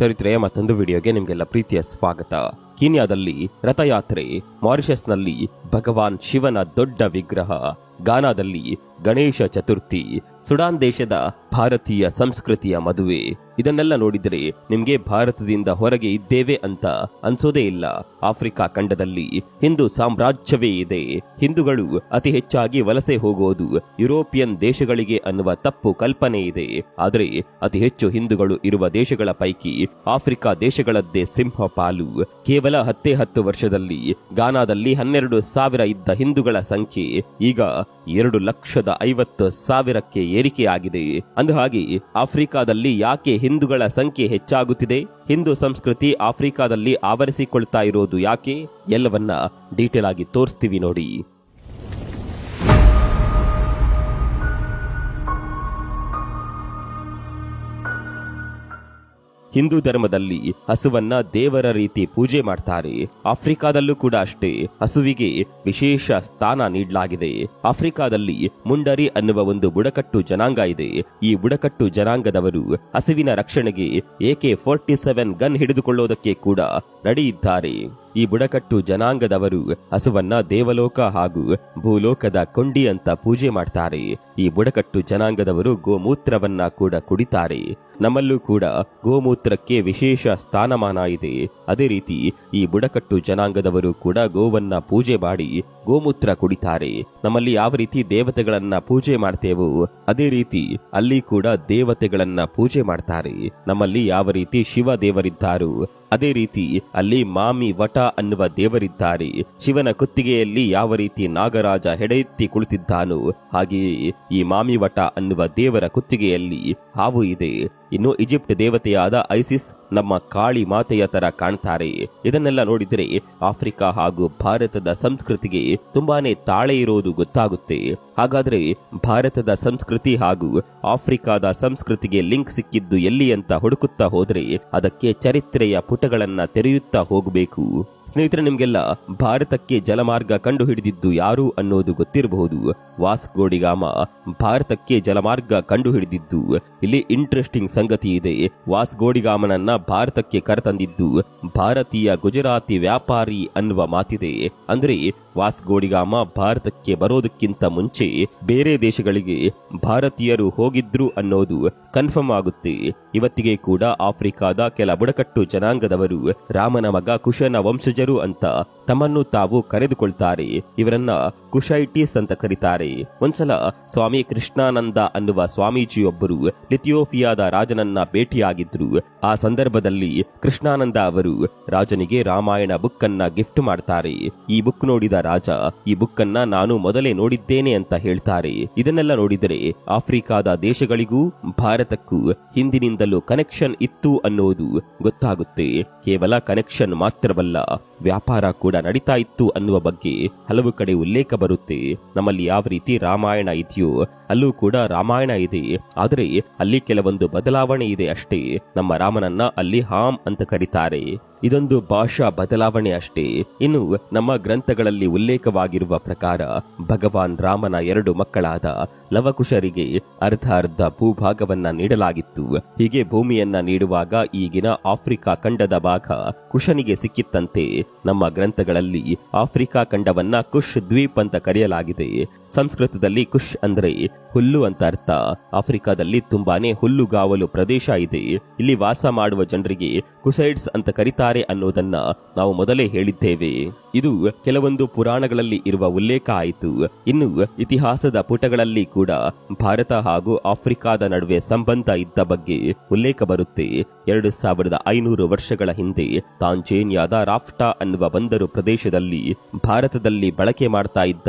ಚರಿತ್ರೆಯ ಮತ್ತೊಂದು ವಿಡಿಯೋಗೆ ನಿಮಗೆಲ್ಲ ಪ್ರೀತಿಯ ಸ್ವಾಗತ. ಕೀನ್ಯಾದಲ್ಲಿ ರಥಯಾತ್ರೆ, ಮಾರಿಷಸ್ನಲ್ಲಿ ಭಗವಾನ್ ಶಿವನ ದೊಡ್ಡ ವಿಗ್ರಹ, ಗಾನಾದಲ್ಲಿ ಗಣೇಶ ಚತುರ್ಥಿ, ಸುಡಾನ್ ದೇಶದ ಭಾರತೀಯ ಸಂಸ್ಕೃತಿಯ ಮದುವೆ. ಇದನ್ನೆಲ್ಲ ನೋಡಿದರೆ ನಿಮ್ಗೆ ಭಾರತದಿಂದ ಹೊರಗೆ ಇದ್ದೇವೆ ಅಂತ ಅನ್ಸೋದೇ ಇಲ್ಲ. ಆಫ್ರಿಕಾ ಖಂಡದಲ್ಲಿ ಹಿಂದೂ ಸಾಮ್ರಾಜ್ಯವೇ ಇದೆ. ಹಿಂದೂಗಳು ಅತಿ ಹೆಚ್ಚಾಗಿ ವಲಸೆ ಹೋಗೋದು ಯುರೋಪಿಯನ್ ದೇಶಗಳಿಗೆ ಅನ್ನುವ ತಪ್ಪು ಕಲ್ಪನೆ ಇದೆ. ಆದರೆ ಅತಿ ಹೆಚ್ಚು ಹಿಂದೂಗಳು ಇರುವ ದೇಶಗಳ ಪೈಕಿ ಆಫ್ರಿಕಾ ದೇಶಗಳದ್ದೇ ಸಿಂಹ ಪಾಲು. ಕೇವಲ 10 ವರ್ಷದಲ್ಲಿ ಗಾನಾದಲ್ಲಿ 12,000 ಇದ್ದ ಹಿಂದೂಗಳ ಸಂಖ್ಯೆ ಈಗ 2,50,000ಕ್ಕೆ ಏರಿಕೆಯಾಗಿದೆ. ಅಂದಹಾಗೆ ಆಫ್ರಿಕಾದಲ್ಲಿ ಯಾಕೆ ಹಿಂದೂಗಳ ಸಂಖ್ಯೆ ಹೆಚ್ಚಾಗುತ್ತಿದೆ? ಹಿಂದೂ ಸಂಸ್ಕೃತಿ ಆಫ್ರಿಕಾದಲ್ಲಿ ಆವರಿಸಿಕೊಳ್ತಾ ಇರೋದು ಯಾಕೆ? ಎಲ್ಲವನ್ನ ಡೀಟೇಲ್ ಆಗಿ ತೋರಿಸ್ತೀವಿ ನೋಡಿ. ಹಿಂದೂ ಧರ್ಮದಲ್ಲಿ ಹಸುವನ್ನ ದೇವರ ರೀತಿ ಪೂಜೆ ಮಾಡ್ತಾರೆ. ಆಫ್ರಿಕಾದಲ್ಲೂ ಕೂಡ ಅಷ್ಟೇ ಹಸುವಿಗೆ ವಿಶೇಷ ಸ್ಥಾನ ನೀಡಲಾಗಿದೆ. ಆಫ್ರಿಕಾದಲ್ಲಿ ಮುಂಡರಿ ಅನ್ನುವ ಒಂದು ಬುಡಕಟ್ಟು ಜನಾಂಗ ಇದೆ. ಈ ಬುಡಕಟ್ಟು ಜನಾಂಗದವರು ಹಸುವಿನ ರಕ್ಷಣೆಗೆ AK-47 ಗನ್ ಹಿಡಿದುಕೊಳ್ಳೋದಕ್ಕೆ ಕೂಡ ರೆಡಿ ಇದ್ದಾರೆ. ಈ ಬುಡಕಟ್ಟು ಜನಾಂಗದವರು ಹಸುವನ್ನ ದೇವಲೋಕ ಹಾಗೂ ಭೂಲೋಕದ ಕೊಂಡಿ ಅಂತ ಪೂಜೆ ಮಾಡ್ತಾರೆ. ಈ ಬುಡಕಟ್ಟು ಜನಾಂಗದವರು ಗೋಮೂತ್ರವನ್ನ ಕೂಡ ಕುಡಿತಾರೆ. ನಮ್ಮಲ್ಲೂ ಕೂಡ ಗೋಮೂತ್ರಕ್ಕೆ ವಿಶೇಷ ಸ್ಥಾನಮಾನ ಇದೆ. ಅದೇ ರೀತಿ ಈ ಬುಡಕಟ್ಟು ಜನಾಂಗದವರು ಕೂಡ ಗೋವನ್ನ ಪೂಜೆ ಮಾಡಿ ಗೋಮೂತ್ರ ಕುಡಿತಾರೆ. ನಮ್ಮಲ್ಲಿ ಯಾವ ರೀತಿ ದೇವತೆಗಳನ್ನ ಪೂಜೆ ಮಾಡ್ತೇವೋ ಅದೇ ರೀತಿ ಅಲ್ಲಿ ಕೂಡ ದೇವತೆಗಳನ್ನ ಪೂಜೆ ಮಾಡ್ತಾರೆ. ನಮ್ಮಲ್ಲಿ ಯಾವ ರೀತಿ ಶಿವ ದೇವರಿದ್ದಾರೋ ಅದೇ ರೀತಿ ಅಲ್ಲಿ ಮಾಮಿ ವಟ ಅನ್ನುವ ದೇವರಿದ್ದಾರೆ. ಶಿವನ ಕುತ್ತಿಗೆಯಲ್ಲಿ ಯಾವ ರೀತಿ ನಾಗರಾಜ ಹೆಡೆಯೆತ್ತಿ ಕುಳಿತಿದ್ದಾನೋ ಹಾಗೆಯೇ ಈ ಮಾಮಿ ವಟ ಅನ್ನುವ ದೇವರ ಕುತ್ತಿಗೆಯಲ್ಲಿ ಹಾವು ಇದೆ. ಇನ್ನು ಈಜಿಪ್ಟ್ ದೇವತೆಯಾದ ಐಸಿಸ್ ನಮ್ಮ ಕಾಳಿ ಮಾತೆಯ ತರ ಕಾಣ್ತಾರೆ. ಇದನ್ನೆಲ್ಲ ನೋಡಿದರೆ ಆಫ್ರಿಕಾ ಹಾಗೂ ಭಾರತದ ಸಂಸ್ಕೃತಿಗೆ ತುಂಬಾನೇ ತಾಳೆ ಇರೋದು ಗೊತ್ತಾಗುತ್ತೆ. ಹಾಗಾದ್ರೆ ಭಾರತದ ಸಂಸ್ಕೃತಿ ಹಾಗೂ ಆಫ್ರಿಕಾದ ಸಂಸ್ಕೃತಿಗೆ ಲಿಂಕ್ ಸಿಕ್ಕಿದ್ದು ಎಲ್ಲಿ ಅಂತ ಹುಡುಕುತ್ತಾ ಹೋದ್ರೆ ಅದಕ್ಕೆ ಚರಿತ್ರೆಯ ಪುಟಗಳನ್ನ ತೆರೆಯುತ್ತಾ ಹೋಗಬೇಕು. ಸ್ನೇಹಿತರೆ, ನಿಮ್ಗೆಲ್ಲ ಭಾರತಕ್ಕೆ ಜಲಮಾರ್ಗ ಕಂಡು ಹಿಡಿದಿದ್ದು ಯಾರು ಅನ್ನೋದು ಗೊತ್ತಿರಬಹುದು. ವಾಸ್ಕೋ ಡಿ ಗಾಮ ಭಾರತಕ್ಕೆ ಜಲಮಾರ್ಗ ಕಂಡು ಹಿಡಿದಿದ್ದು. ಇಲ್ಲಿ ಇಂಟ್ರೆಸ್ಟಿಂಗ್ ಸಂಗತಿ ಇದೆ. ವಾಸ್ಕೋ ಡಿ ಗಾಮನನ್ನ ಭಾರತಕ್ಕೆ ಕರೆತಂದಿದ್ದು ಭಾರತೀಯ ಗುಜರಾತಿ ವ್ಯಾಪಾರಿ ಅನ್ನುವ ಮಾತಿದೆ. ಅಂದ್ರೆ ವಾಸ್ಕೋ ಡಿ ಗಾಮ ಭಾರತಕ್ಕೆ ಬರೋದಕ್ಕಿಂತ ಮುಂಚೆ ಬೇರೆ ದೇಶಗಳಿಗೆ ಭಾರತೀಯರು ಹೋಗಿದ್ರು ಅನ್ನೋದು ಕನ್ಫರ್ಮ್ ಆಗುತ್ತೆ. ಇವತ್ತಿಗೆ ಕೂಡ ಆಫ್ರಿಕಾದ ಕೆಲ ಬುಡಕಟ್ಟು ಜನಾಂಗದವರು ರಾಮನ ಮಗ ಕುಶನ ವಂಶಜರು ಅಂತ ತಮ್ಮನ್ನು ತಾವು ಕರೆದುಕೊಳ್ತಾರೆ. ಇವರನ್ನ ಕುಶೈಟೀಸ್ ಅಂತ ಕರೀತಾರೆ. ಒಂದ್ಸಲ ಸ್ವಾಮಿ ಕೃಷ್ಣಾನಂದ ಅನ್ನುವ ಸ್ವಾಮೀಜಿಯೊಬ್ಬರು ಇಥಿಯೋಪಿಯಾದ ರಾಜನನ್ನ ಭೇಟಿಯಾಗಿದ್ರು. ಆ ಸಂದರ್ಭದಲ್ಲಿ ಕೃಷ್ಣಾನಂದ ಅವರು ರಾಜನಿಗೆ ರಾಮಾಯಣ ಬುಕ್ ಅನ್ನ ಗಿಫ್ಟ್ ಮಾಡ್ತಾರೆ. ಈ ಬುಕ್ ನೋಡಿದ ರಾಜ ಈ ಬುಕ್ ಅನ್ನ ನಾನು ಮೊದಲೇ ನೋಡಿದ್ದೇನೆ ಅಂತ ಹೇಳ್ತಾರೆ. ಇದನ್ನೆಲ್ಲ ನೋಡಿದರೆ ಆಫ್ರಿಕಾದ ದೇಶಗಳಿಗೂ ಭಾರತಕ್ಕೂ ಹಿಂದಿನಿಂದಲೂ ಕನೆಕ್ಷನ್ ಇತ್ತು ಅನ್ನೋದು ಗೊತ್ತಾಗುತ್ತೆ. ಕೇವಲ ಕನೆಕ್ಷನ್ ಮಾತ್ರವಲ್ಲ, ವ್ಯಾಪಾರ ಕೂಡ ನಡೀತಾ ಇತ್ತು ಅನ್ನುವ ಬಗ್ಗೆ ಹಲವು ಕಡೆ ಉಲ್ಲೇಖ ಬರುತ್ತೆ. ನಮ್ಮಲ್ಲಿ ಯಾವ ರೀತಿ ರಾಮಾಯಣ ಇದೆಯೋ ಅಲ್ಲೂ ಕೂಡ ರಾಮಾಯಣ ಇದೆ. ಆದರೆ ಅಲ್ಲಿ ಕೆಲವೊಂದು ಬದಲಾವಣೆ ಇದೆ ಅಷ್ಟೇ. ನಮ್ಮ ರಾಮನನ್ನ ಅಲ್ಲಿ ಹಾಮ್ ಅಂತ ಕರೀತಾರೆ. ಇದೊಂದು ಭಾಷಾ ಬದಲಾವಣೆ ಅಷ್ಟೇ. ಇನ್ನು ನಮ್ಮ ಗ್ರಂಥಗಳಲ್ಲಿ ಉಲ್ಲೇಖವಾಗಿರುವ ಪ್ರಕಾರ ಭಗವಾನ್ ರಾಮನ 2 ಮಕ್ಕಳಾದ ಲವಕುಶರಿಗೆ ಅರ್ಧ ಭೂಭಾಗವನ್ನ ನೀಡಲಾಗಿತ್ತು. ಹೀಗೆ ಭೂಮಿಯನ್ನ ನೀಡುವಾಗ ಈಗಿನ ಆಫ್ರಿಕಾ ಖಂಡದ ಭಾಗ ಕುಶನಿಗೆ ಸಿಕ್ಕಿತ್ತಂತೆ. ನಮ್ಮ ಗ್ರಂಥಗಳಲ್ಲಿ ಆಫ್ರಿಕಾ ಖಂಡವನ್ನ ಕುಶ್ ದ್ವೀಪ್ ಅಂತ ಕರೆಯಲಾಗಿದೆ. ಸಂಸ್ಕೃತದಲ್ಲಿ ಕುಶ್ ಅಂದ್ರೆ ಹುಲ್ಲು ಅಂತ ಅರ್ಥ. ಆಫ್ರಿಕಾದಲ್ಲಿ ತುಂಬಾನೇ ಹುಲ್ಲುಗಾವಲು ಪ್ರದೇಶ ಇದೆ. ಇಲ್ಲಿ ವಾಸ ಮಾಡುವ ಜನರಿಗೆ ಕುಸೈಡ್ಸ್ ಅಂತ ಕರೀತಾರೆ ಅನ್ನೋದನ್ನ ನಾವು ಮೊದಲೇ ಹೇಳಿದ್ದೇವೆ. ಇದು ಕೆಲವೊಂದು ಪುರಾಣಗಳಲ್ಲಿ ಇರುವ ಉಲ್ಲೇಖ ಆಯಿತು. ಇನ್ನು ಇತಿಹಾಸದ ಪುಟಗಳಲ್ಲಿ ಕೂಡ ಭಾರತ ಹಾಗೂ ಆಫ್ರಿಕಾದ ನಡುವೆ ಸಂಬಂಧ ಇದ್ದ ಬಗ್ಗೆ ಉಲ್ಲೇಖ ಬರುತ್ತೆ. 2500 ವರ್ಷಗಳ ಹಿಂದೆ ತಾಂಜೇನಿಯಾದ ರಾಫ್ಟಾ ಅನ್ನುವ ಬಂದರು ಪ್ರದೇಶದಲ್ಲಿ ಭಾರತದಲ್ಲಿ ಬಳಕೆ ಮಾಡ್ತಾ ಇದ್ದ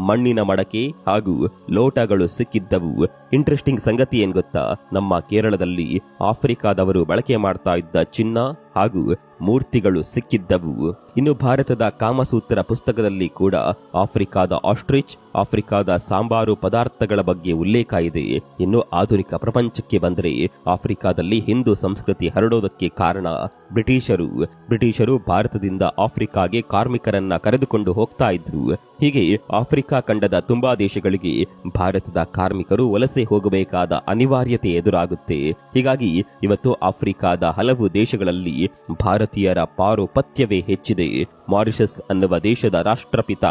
ಮಣ್ಣಿನ ಮಡಕೆ ಹಾಗೂ ಲೋಟಗಳು ಸಿಕ್ಕಿದ್ದವು. ಇಂಟ್ರೆಸ್ಟಿಂಗ್ ಸಂಗತಿ ಏನ್ ಗೊತ್ತಾ? ನಮ್ಮ ಕೇರಳದಲ್ಲಿ ಆಫ್ರಿಕಾದವರು ಬಳಕೆ ಮಾಡ್ತಾ ಇದ್ದ ಚಿನ್ನ ಹಾಗೂ ಮೂರ್ತಿಗಳು ಸಿಕ್ಕಿದ್ದವು. ಇನ್ನು ಭಾರತದ ಕಾಮಸೂತ್ರ ಪುಸ್ತಕದಲ್ಲಿ ಕೂಡ ಆಫ್ರಿಕಾದ ಆಸ್ಟ್ರಿಚ್, ಆಫ್ರಿಕಾದ ಸಾಂಬಾರು ಪದಾರ್ಥಗಳ ಬಗ್ಗೆ ಉಲ್ಲೇಖ ಇದೆ. ಇನ್ನು ಆಧುನಿಕ ಪ್ರಪಂಚಕ್ಕೆ ಬಂದರೆ ಆಫ್ರಿಕಾದಲ್ಲಿ ಹಿಂದೂ ಸಂಸ್ಕೃತಿ ಹರಡೋದಕ್ಕೆ ಕಾರಣ ಬ್ರಿಟಿಷರು ಭಾರತದಿಂದ ಆಫ್ರಿಕಾಗೆ ಕಾರ್ಮಿಕರನ್ನ ಕರೆದುಕೊಂಡು ಹೋಗ್ತಾ ಇದ್ರು. ಹೀಗೆ ಆಫ್ರಿಕಾ ಖಂಡದ ತುಂಬಾ ದೇಶಗಳಿಗೆ ಭಾರತದ ಕಾರ್ಮಿಕರು ವಲಸೆ ಹೋಗಬೇಕಾದ ಅನಿವಾರ್ಯತೆ ಎದುರಾಗುತ್ತೆ. ಹೀಗಾಗಿ ಇವತ್ತು ಆಫ್ರಿಕಾದ ಹಲವು ದೇಶಗಳಲ್ಲಿ ಭಾರತೀಯರ ಪಾರುಪತ್ಯವೇ ಹೆಚ್ಚಿದೆ. ಮಾರಿಷಸ್ ಅನ್ನುವ ದೇಶದ ರಾಷ್ಟ್ರಪಿತ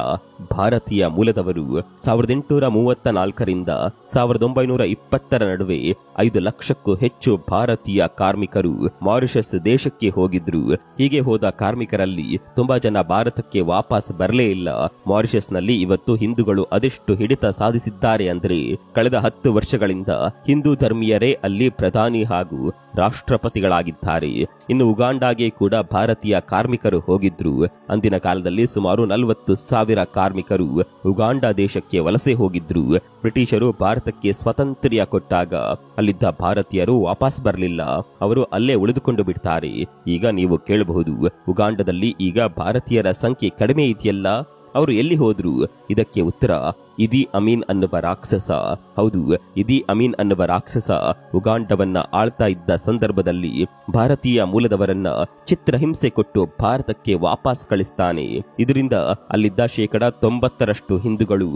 ಭಾರತೀಯ ಮೂಲದವರು. 1834ರಿಂದ 1920ರ ನಡುವೆ 5 ಲಕ್ಷಕ್ಕೂ ಹೆಚ್ಚು ಭಾರತೀಯ ಕಾರ್ಮಿಕರು ಮಾರಿಷಸ್ ದೇಶಕ್ಕೆ ಹೋಗಿದ್ರು. ಹೀಗೆ ಹೋದ ಕಾರ್ಮಿಕರಲ್ಲಿ ತುಂಬಾ ಜನ ಭಾರತಕ್ಕೆ ವಾಪಸ್ ಬರಲೇ ಇಲ್ಲ. ಮಾರಿಷಸ್ನಲ್ಲಿ ಇವತ್ತು ಹಿಂದೂಗಳು ಅದೆಷ್ಟು ಹಿಡಿತ ಸಾಧಿಸಿದ್ದಾರೆ ಅಂದ್ರೆ ಕಳೆದ 10 ವರ್ಷಗಳಿಂದ ಹಿಂದೂ ಧರ್ಮೀಯರೇ ಅಲ್ಲಿ ಪ್ರಧಾನಿ ಹಾಗೂ ರಾಷ್ಟ್ರಪತಿಗಳಾಗಿದ್ದಾರೆ. ಇನ್ನು ಉಗಾಂಡಾಗೆ ಕೂಡ ಭಾರತೀಯ ಕಾರ್ಮಿಕರು ಹೋಗಿದ್ರು. ಅಂದಿನ ಕಾಲದಲ್ಲಿ ಸುಮಾರು 40,000 ಕಾರ್ಮಿಕರು ಉಗಾಂಡ ದೇಶಕ್ಕೆ ವಲಸೆ ಹೋಗಿದ್ರು. ಬ್ರಿಟಿಷರು ಭಾರತಕ್ಕೆ ಸ್ವಾತಂತ್ರ್ಯ ಕೊಟ್ಟಾಗ ಅಲ್ಲಿದ್ದ ಭಾರತೀಯರು ವಾಪಸ್ ಬರಲಿಲ್ಲ, ಅವರು ಅಲ್ಲೇ ಉಳಿದುಕೊಂಡು ಬಿಡ್ತಾರೆ. ಈಗ ನೀವು ಕೇಳಬಹುದು, ಉಗಾಂಡದಲ್ಲಿ ಈಗ ಭಾರತೀಯರ ಸಂಖ್ಯೆ ಕಡಿಮೆ ಇದೆಯಲ್ಲ, ಅವರು ಎಲ್ಲಿ ಹೋದ್ರು? ಇದಕ್ಕೆ ಉತ್ತರ ಇದಿ ಅಮೀನ್ ಅನ್ನುವ ರಾಕ್ಷಸ. ಹೌದು, ಇದಿ ಅಮೀನ್ ಅನ್ನುವ ರಾಕ್ಷಸ ಉಗಾಂಡವನ್ನ ಆಳ್ತಾ ಇದ್ದ ಸಂದರ್ಭದಲ್ಲಿ ಭಾರತೀಯ ಮೂಲದವರನ್ನ ಚಿತ್ರಹಿಂಸೆ ಕೊಟ್ಟು ಭಾರತಕ್ಕೆ ವಾಪಸ್ ಕಳಿಸ್ತಾನೆ. ಇದರಿಂದ ಅಲ್ಲಿದ್ದ 90% ಹಿಂದೂಗಳು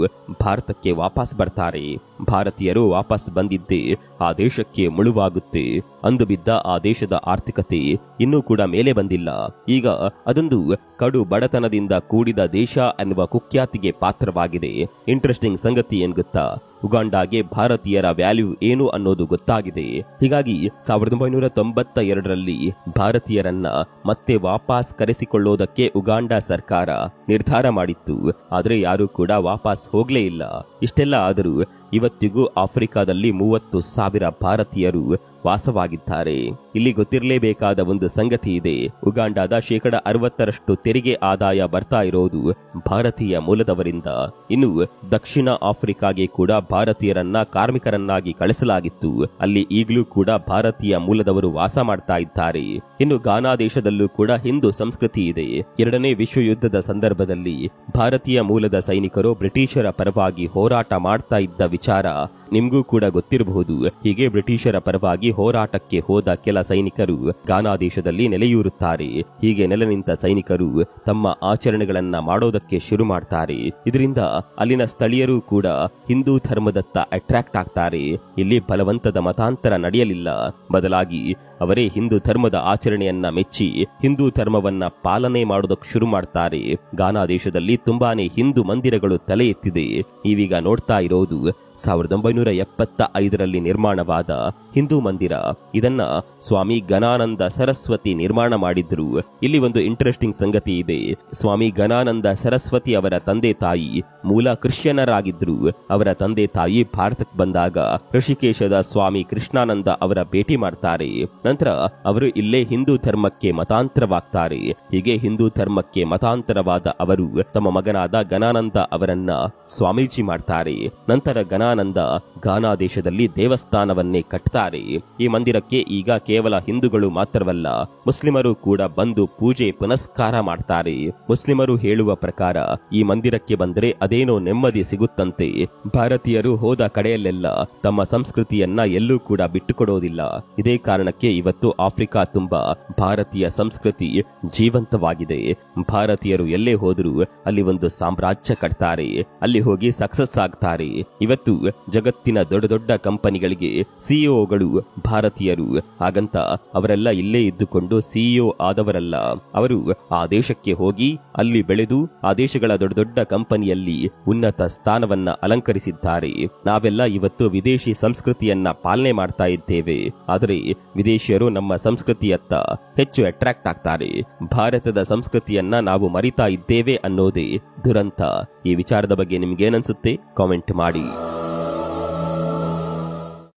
ಭಾರತಕ್ಕೆ ವಾಪಸ್ ಬರ್ತಾರೆ. ಭಾರತೀಯರು ವಾಪಸ್ ಬಂದಿದ್ದೇ ಆ ದೇಶಕ್ಕೆ ಮುಳುವಾಗುತ್ತೆ. ಅಂದು ಬಿದ್ದ ಆ ದೇಶದ ಆರ್ಥಿಕತೆ ಇನ್ನೂ ಕೂಡ ಮೇಲೆ ಬಂದಿಲ್ಲ. ಈಗ ಅದೊಂದು ಕಡು ಬಡತನದಿಂದ ಕೂಡಿದ ದೇಶ ಅನ್ನುವ ಕುಖ್ಯಾತಿಗೆ ಪಾತ್ರವಾಗಿದೆ. ಇಂಟ್ರೆಸ್ಟಿಂಗ್ ಸಂಗತಿ ಏನ್ ಗೊತ್ತಾ? ಉಗಾಂಡಾಗೆ ಭಾರತೀಯರ ವ್ಯಾಲ್ಯೂ ಏನು ಅನ್ನೋದು ಗೊತ್ತಾಗಿದೆ. ಹೀಗಾಗಿ 1992ರಲ್ಲಿ ಭಾರತೀಯರನ್ನ ಮತ್ತೆ ವಾಪಸ್ ಕರೆಸಿಕೊಳ್ಳೋದಕ್ಕೆ ಉಗಾಂಡ ಸರ್ಕಾರ ನಿರ್ಧಾರ ಮಾಡಿತ್ತು. ಆದರೆ ಯಾರೂ ಕೂಡ ವಾಪಸ್ ಹೋಗ್ಲೇ ಇಲ್ಲ. ಇಷ್ಟೆಲ್ಲ ಆದರೂ ಇವತ್ತಿಗೂ ಆಫ್ರಿಕಾದಲ್ಲಿ 30,000 ಭಾರತೀಯರು ವಾಸವಾಗಿದ್ದಾರೆ. ಇಲ್ಲಿ ಗೊತ್ತಿರಲೇಬೇಕಾದ ಒಂದು ಸಂಗತಿ ಇದೆ. ಉಗಾಂಡಾದ 60% ತೆರಿಗೆ ಆದಾಯ ಬರ್ತಾ ಇರೋದು ಭಾರತೀಯ ಮೂಲದವರಿಂದ. ಇನ್ನು ದಕ್ಷಿಣ ಆಫ್ರಿಕಾಗೆ ಕೂಡ ಭಾರತೀಯರನ್ನ ಕಾರ್ಮಿಕರನ್ನಾಗಿ ಕಳಿಸಲಾಗಿತ್ತು. ಅಲ್ಲಿ ಈಗಲೂ ಕೂಡ ಭಾರತೀಯ ಮೂಲದವರು ವಾಸ ಮಾಡ್ತಾ ಇದ್ದಾರೆ. ಇನ್ನು ಗಾನಾ ದೇಶದಲ್ಲೂ ಕೂಡ ಹಿಂದೂ ಸಂಸ್ಕೃತಿ ಇದೆ. 2ನೇ ವಿಶ್ವ ಯುದ್ಧದ ಸಂದರ್ಭದಲ್ಲಿ ಭಾರತೀಯ ಮೂಲದ ಸೈನಿಕರು ಬ್ರಿಟಿಷರ ಪರವಾಗಿ ಹೋರಾಟ ಮಾಡ್ತಾ ಇದ್ದ ವಿಚಾರ ನಿಮ್ಗೂ ಕೂಡ ಗೊತ್ತಿರಬಹುದು. ಹೀಗೆ ಬ್ರಿಟಿಷರ ಪರವಾಗಿ ಹೋರಾಟಕ್ಕೆ ಹೋದ ಕೆಲ ಸೈನಿಕರು ಗಾನಾ ದೇಶದಲ್ಲಿ ನೆಲೆಯೂರುತ್ತಾರೆ. ಹೀಗೆ ನೆಲೆ ನಿಂತ ಸೈನಿಕರು ತಮ್ಮ ಆಚರಣೆಗಳನ್ನ ಮಾಡೋದಕ್ಕೆ ಶುರು ಮಾಡ್ತಾರೆ. ಇದರಿಂದ ಅಲ್ಲಿನ ಸ್ಥಳೀಯರು ಕೂಡ ಹಿಂದೂ ಧರ್ಮದತ್ತ ಅಟ್ರಾಕ್ಟ್ ಆಗ್ತಾರೆ. ಇಲ್ಲಿ ಬಲವಂತದ ಮತಾಂತರ ನಡೆಯಲಿಲ್ಲ. ಬದಲಾಗಿ ಅವರೇ ಹಿಂದೂ ಧರ್ಮದ ಆಚರಣೆಯನ್ನ ಮೆಚ್ಚಿ ಹಿಂದೂ ಧರ್ಮವನ್ನ ಪಾಲನೆ ಮಾಡೋದಕ್ಕೆ ಶುರು ಮಾಡ್ತಾರೆ. ಗಾನಾ ದೇಶದಲ್ಲಿ ತುಂಬಾನೇ ಹಿಂದೂ ಮಂದಿರಗಳು ತಲೆ ಎತ್ತಿದೆ. ನೀವೀಗ ನೋಡ್ತಾ ಇರೋದು 1975ರಲ್ಲಿ ನಿರ್ಮಾಣವಾದ ಹಿಂದೂ ಮಂದಿರ. ಇದನ್ನ ಸ್ವಾಮಿ ಗಣಾನಂದ ಸರಸ್ವತಿ ನಿರ್ಮಾಣ ಮಾಡಿದ್ರು. ಇಲ್ಲಿ ಒಂದು ಇಂಟ್ರೆಸ್ಟಿಂಗ್ ಸಂಗತಿ ಇದೆ. ಸ್ವಾಮಿ ಗಣಾನಂದ ಸರಸ್ವತಿ ಅವರ ತಂದೆ ತಾಯಿ ಮೂಲ ಕ್ರಿಶ್ಚಿಯನರಾಗಿದ್ರು. ಅವರ ತಂದೆ ತಾಯಿ ಭಾರತಕ್ಕೆ ಬಂದಾಗ ಋಷಿಕೇಶದ ಸ್ವಾಮಿ ಕೃಷ್ಣಾನಂದ ಅವರ ಭೇಟಿ ಮಾಡ್ತಾರೆ. ನಂತರ ಅವರು ಇಲ್ಲೇ ಹಿಂದೂ ಧರ್ಮಕ್ಕೆ ಮತಾಂತರವಾಗ್ತಾರೆ. ಹೀಗೆ ಹಿಂದೂ ಧರ್ಮಕ್ಕೆ ಮತಾಂತರವಾದ ಅವರು ತಮ್ಮ ಮಗನಾದ ಗಣಾನಂದ ಅವರನ್ನ ಸ್ವಾಮೀಜಿ ಮಾಡ್ತಾರೆ. ನಂತರ ಗಣಾನಂದ ಗಾನಾ ದೇಶದಲ್ಲಿ ದೇವಸ್ಥಾನವನ್ನೇ ಕಟ್ತಾರೆ. ಈ ಮಂದಿರಕ್ಕೆ ಈಗ ಕೇವಲ ಹಿಂದೂಗಳು ಮಾತ್ರವಲ್ಲ, ಮುಸ್ಲಿಮರು ಕೂಡ ಬಂದು ಪೂಜೆ ಪುನಸ್ಕಾರ ಮಾಡ್ತಾರೆ. ಮುಸ್ಲಿಮರು ಹೇಳುವ ಪ್ರಕಾರ ಈ ಮಂದಿರಕ್ಕೆ ಬಂದರೆ ಅದೇನೋ ನೆಮ್ಮದಿ ಸಿಗುತ್ತಂತೆ. ಭಾರತೀಯರು ಹೋದ ಕಡೆಯಲ್ಲೆಲ್ಲ ತಮ್ಮ ಸಂಸ್ಕೃತಿಯನ್ನ ಎಲ್ಲೂ ಕೂಡ ಬಿಟ್ಟುಕೊಡೋದಿಲ್ಲ. ಇದೇ ಕಾರಣಕ್ಕೆ ಇವತ್ತು ಆಫ್ರಿಕಾ ತುಂಬಾ ಭಾರತೀಯ ಸಂಸ್ಕೃತಿ ಜೀವಂತವಾಗಿದೆ. ಭಾರತೀಯರು ಎಲ್ಲೇ ಹೋದರೂ ಅಲ್ಲಿ ಒಂದು ಸಾಮ್ರಾಜ್ಯ ಕಟ್ತಾರೆ, ಅಲ್ಲಿ ಹೋಗಿ ಸಕ್ಸಸ್ ಆಗ್ತಾರೆ. ಇವತ್ತು ಜಗತ್ತಿನ ದೊಡ್ಡ ದೊಡ್ಡ ಕಂಪನಿಗಳಿಗೆ ಸಿಇಒಗಳು ಭಾರತೀಯರು. ಹಾಗಂತ ಅವರೆಲ್ಲ ಇಲ್ಲೇ ಇದ್ದುಕೊಂಡು ಸಿಇಒ ಆದವರಲ್ಲ. ಅವರು ಆ ದೇಶಕ್ಕೆ ಹೋಗಿ ಅಲ್ಲಿ ಬೆಳೆದು ಆ ದೇಶಗಳ ದೊಡ್ಡ ದೊಡ್ಡ ಕಂಪನಿಯಲ್ಲಿ ಉನ್ನತ ಸ್ಥಾನವನ್ನ ಅಲಂಕರಿಸಿದ್ದಾರೆ. ನಾವೆಲ್ಲ ಇವತ್ತು ವಿದೇಶಿ ಸಂಸ್ಕೃತಿಯನ್ನ ಪಾಲನೆ ಮಾಡ್ತಾ ಇದ್ದೇವೆ. ಆದರೆ ವಿದೇಶಿಯರು ನಮ್ಮ ಸಂಸ್ಕೃತಿಯತ್ತ ಹೆಚ್ಚು ಅಟ್ರಾಕ್ಟ್ ಆಗ್ತಾರೆ. ಭಾರತದ ಸಂಸ್ಕೃತಿಯನ್ನ ನಾವು ಮರಿತಾ ಇದ್ದೇವೆ ಅನ್ನೋದೇ ದುರಂತ. ಈ ವಿಚಾರದ ಬಗ್ಗೆ ನಿಮ್ಗೇನನ್ಸುತ್ತೆ? ಕಾಮೆಂಟ್ ಮಾಡಿ.